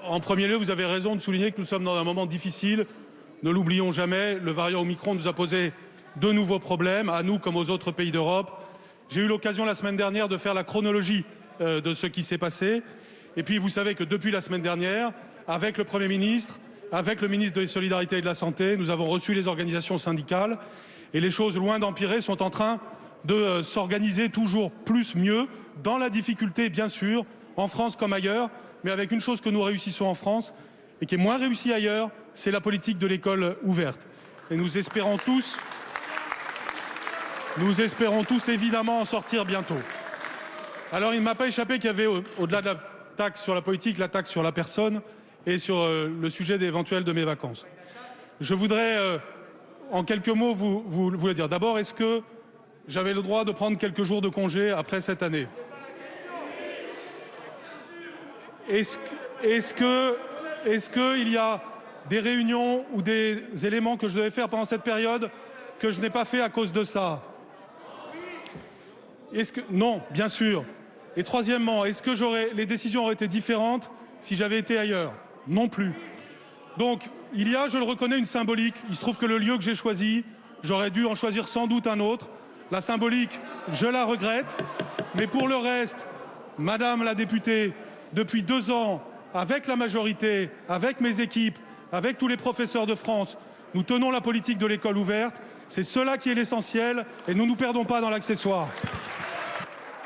en premier lieu, vous avez raison de souligner que nous sommes dans un moment difficile. Ne l'oublions jamais, le variant Omicron nous a posé de nouveaux problèmes, à nous comme aux autres pays d'Europe. J'ai eu l'occasion la semaine dernière de faire la chronologie de ce qui s'est passé. Et puis vous savez que depuis la semaine dernière, avec le Premier ministre, avec le ministre des Solidarités et de la Santé, nous avons reçu les organisations syndicales et les choses, loin d'empirer, sont en train de s'organiser toujours plus mieux, dans la difficulté bien sûr, en France comme ailleurs, mais avec une chose que nous réussissons en France et qui est moins réussie ailleurs, c'est la politique de l'école ouverte. Et nous espérons tous évidemment en sortir bientôt. Alors il ne m'a pas échappé qu'il y avait, au-delà de la taxe sur la politique, la taxe sur la personne et sur le sujet éventuel de mes vacances. Je voudrais, en quelques mots, vous le dire. D'abord, est-ce que j'avais le droit de prendre quelques jours de congé après cette année? Est-ce qu'il y a des réunions ou des éléments que je devais faire pendant cette période que je n'ai pas fait à cause de ça? Non, bien sûr. Et troisièmement, est-ce que les décisions auraient été différentes si j'avais été ailleurs? Non plus. Donc, il y a, je le reconnais, une symbolique. Il se trouve que le lieu que j'ai choisi, j'aurais dû en choisir sans doute un autre. La symbolique, je la regrette. Mais pour le reste, Madame la députée, depuis 2 ans, avec la majorité, avec mes équipes, avec tous les professeurs de France, nous tenons la politique de l'école ouverte. C'est cela qui est l'essentiel et nous ne nous perdons pas dans l'accessoire.